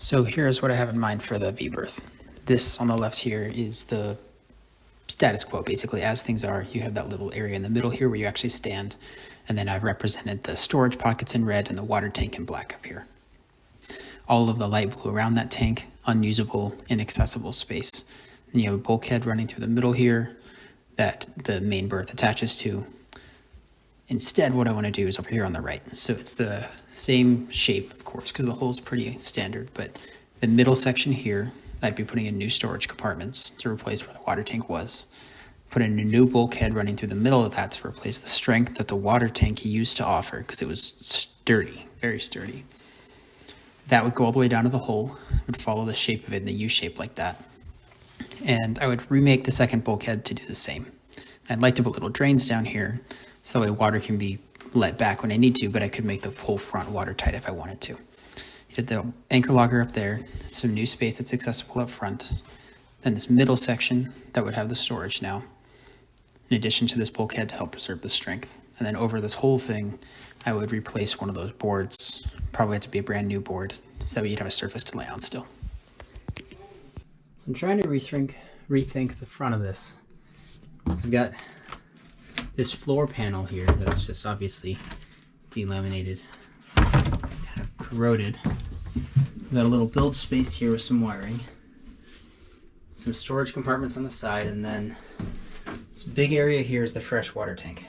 So here's what I have in mind for the V-Berth. This on the left here is the status quo, basically, as things are. You have that little area in the middle here where you actually stand, and then I've represented the storage pockets in red and the water tank in black up here. All of the light blue around that tank, unusable, inaccessible space. And you have a bulkhead running through the middle here that the main berth attaches to. Instead, what I want to do is over here on the right. So it's the same shape, of course, because the hole's pretty standard, but the middle section here, I'd be putting in new storage compartments to replace where the water tank was. Put in a new bulkhead running through the middle of that to replace the strength that the water tank used to offer, because it was sturdy, very sturdy. That would go all the way down to the hole, would follow the shape of it in the U shape like that. And I would remake the second bulkhead to do the same. I'd like to put little drains down here, so that way water can be let back when I need to, but I could make the whole front watertight if I wanted to. Get the anchor locker up there, some new space that's accessible up front. Then this middle section that would have the storage now, in addition to this bulkhead to help preserve the strength. And then over this whole thing, I would replace one of those boards. Probably have to be a brand new board, so that way you'd have a surface to lay on still. So I'm trying to rethink the front of this. So I've got this floor panel here that's just obviously delaminated, kind of corroded. We've got a little build space here with some wiring, some storage compartments on the side, and then this big area here is the fresh water tank.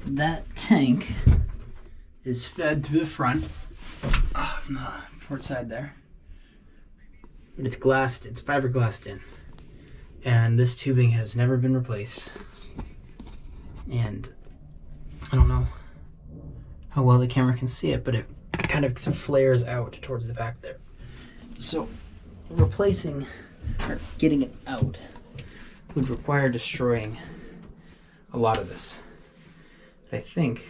That tank is fed through the front from the port side there, but it's glassed, it's fiberglassed in, and this tubing has never been replaced. And I don't know how well the camera can see it, but it kind of flares out towards the back there. So replacing or getting it out would require destroying a lot of this. I think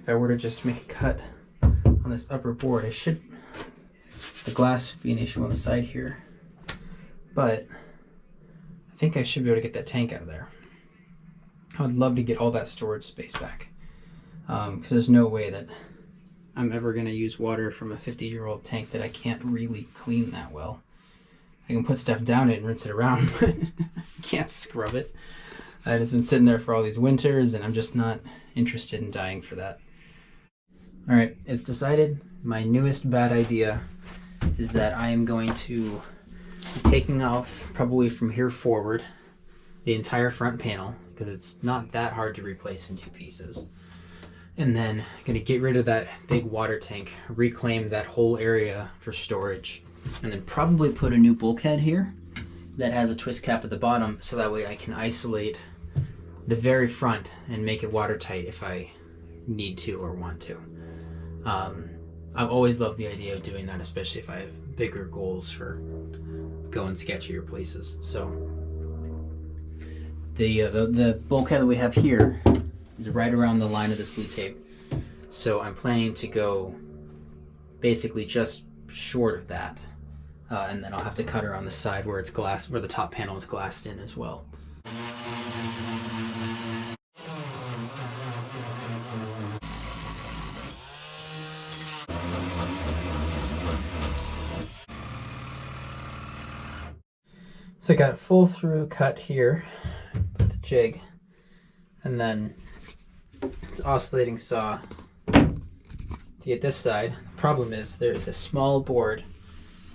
if I were to just make a cut on this upper board, the glass would be an issue on the side here, but I think I should be able to get that tank out of there. I would love to get all that storage space back, because there's no way that I'm ever going to use water from a 50-year-old tank that I can't really clean that well. I can put stuff down it and rinse it around, but I can't scrub it. It's been sitting there for all these winters, and I'm just not interested in dying for that. All right, it's decided. My newest bad idea is that I am going to be taking off, probably from here forward, the entire front panel, because it's not that hard to replace in two pieces. And then I'm going to get rid of that big water tank, reclaim that whole area for storage, and then probably put a new bulkhead here that has a twist cap at the bottom, so that way I can isolate the very front and make it watertight if I need to or want to. I've always loved the idea of doing that, especially if I have bigger goals for going sketchier places. So the bulkhead that we have here is right around the line of this blue tape. So I'm planning to go basically just short of that. And then I'll have to cut around the side where it's glass, where the top panel is glassed in as well. So I got full through cut here with the jig, and then it's oscillating saw to get this side. The problem is there is a small board,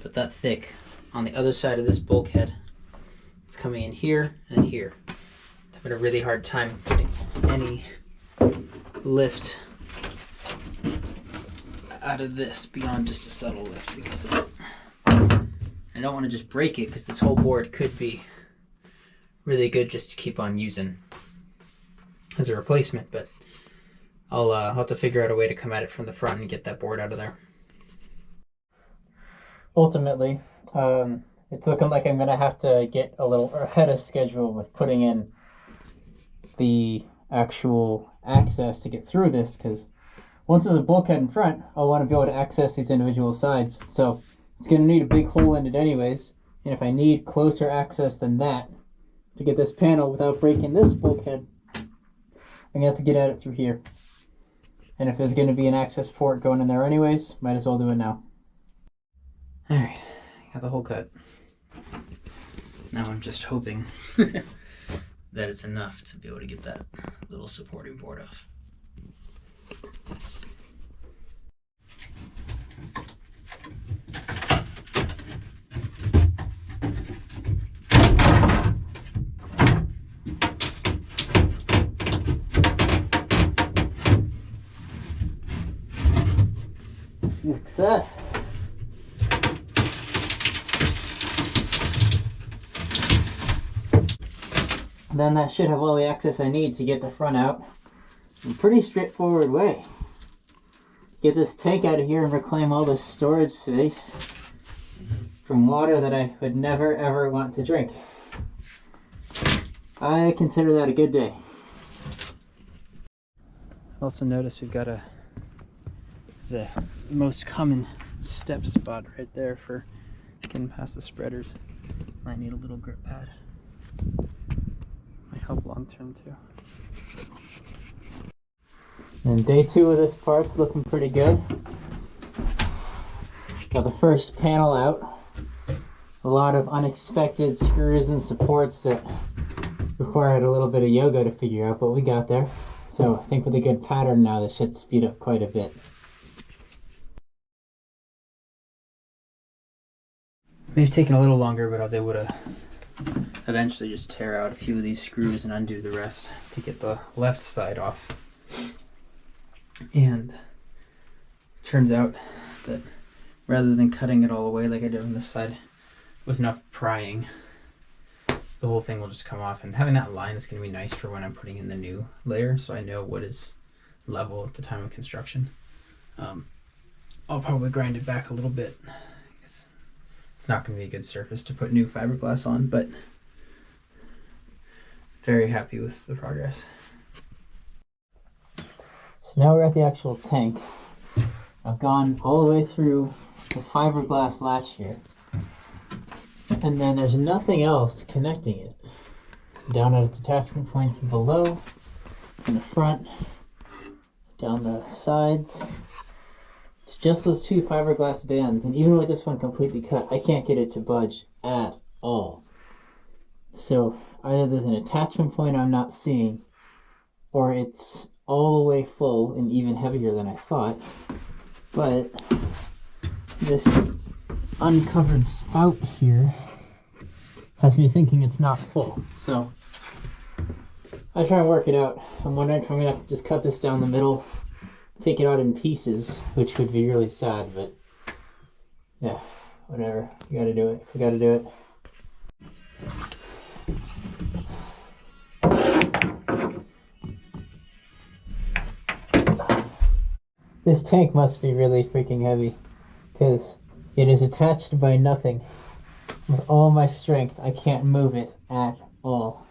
but that thick, on the other side of this bulkhead. It's coming in here and here. I'm having a really hard time putting any lift out of this beyond just a subtle lift because of it. I don't want to just break it, because this whole board could be really good just to keep on using as a replacement, but I'll have to figure out a way to come at it from the front and get that board out of there. Ultimately, it's looking like I'm going to have to get a little ahead of schedule with putting in the actual access to get through this, because once there's a bulkhead in front, I'll want to be able to access these individual sides. So it's going to need a big hole in it anyways, and if I need closer access than that to get this panel without breaking this bulkhead, I'm going to have to get at it through here. And if there's going to be an access port going in there anyways, might as well do it now. All right, got the hole cut. Now I'm just hoping that it's enough to be able to get that little supporting board off. Success. Then that should have all the access I need to get the front out in a pretty straightforward way. Get this tank out of here and reclaim all this storage space from water that I would never ever want to drink. I consider that a good day. Also notice we've got the most common step spot right there for getting past the spreaders. Might need a little grip pad. Might help long term too. And day 2 of this part's looking pretty good. Got the first panel out. A lot of unexpected screws and supports that required a little bit of yoga to figure out, but we got there. So I think with a good pattern now, this should speed up quite a bit. May have taken a little longer, but I was able to eventually just tear out a few of these screws and undo the rest to get the left side off. And turns out that rather than cutting it all away like I did on this side, with enough prying, the whole thing will just come off. And having that line is going to be nice for when I'm putting in the new layer, so I know what is level at the time of construction. I'll probably grind it back a little bit. It's not going to be a good surface to put new fiberglass on, but very happy with the progress. So now we're at the actual tank. I've gone all the way through the fiberglass latch here, and then there's nothing else connecting it. Down at its attachment points below, in the front, down the sides. It's just those 2 fiberglass bands, and even with this one completely cut, I can't get it to budge at all. So either there's an attachment point I'm not seeing, or it's all the way full and even heavier than I thought. But this uncovered spout here has me thinking it's not full. So I try and work it out. I'm wondering if I'm gonna have to just cut this down the middle, take it out in pieces, which would be really sad, but yeah, whatever. You gotta do it. We gotta do it. This tank must be really freaking heavy, because it is attached by nothing. With all my strength, I can't move it at all.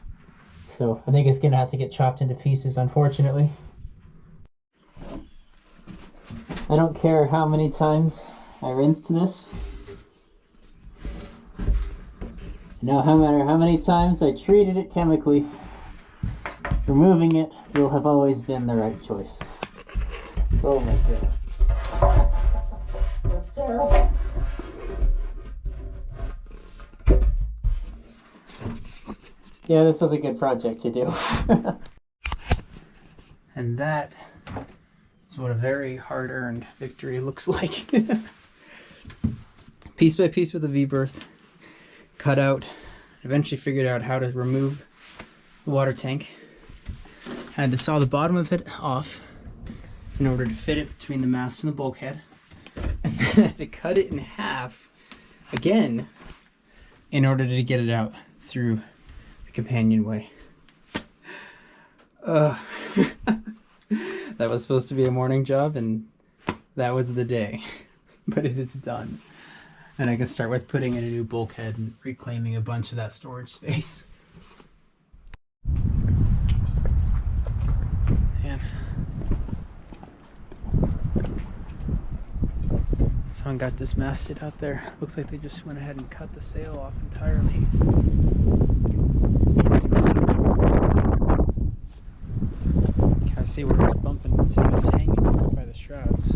So I think it's gonna have to get chopped into pieces, unfortunately. I don't care how many times I rinsed this. No matter how many times I treated it chemically, removing it will have always been the right choice. Oh my god. That's terrible. Yeah, this was a good project to do. And that is what a very hard-earned victory looks like. Piece by piece with the V-Berth, cut out, eventually figured out how to remove the water tank. I had to saw the bottom of it off in order to fit it between the mast and the bulkhead. And then I had to cut it in half again in order to get it out through the companionway. That was supposed to be a morning job, and that was the day. But it is done. And I can start with putting in a new bulkhead and reclaiming a bunch of that storage space. Man. Someone got dismasted out there. Looks like they just went ahead and cut the sail off entirely. Kind of see where it was bumping into. It was hanging by the shrouds.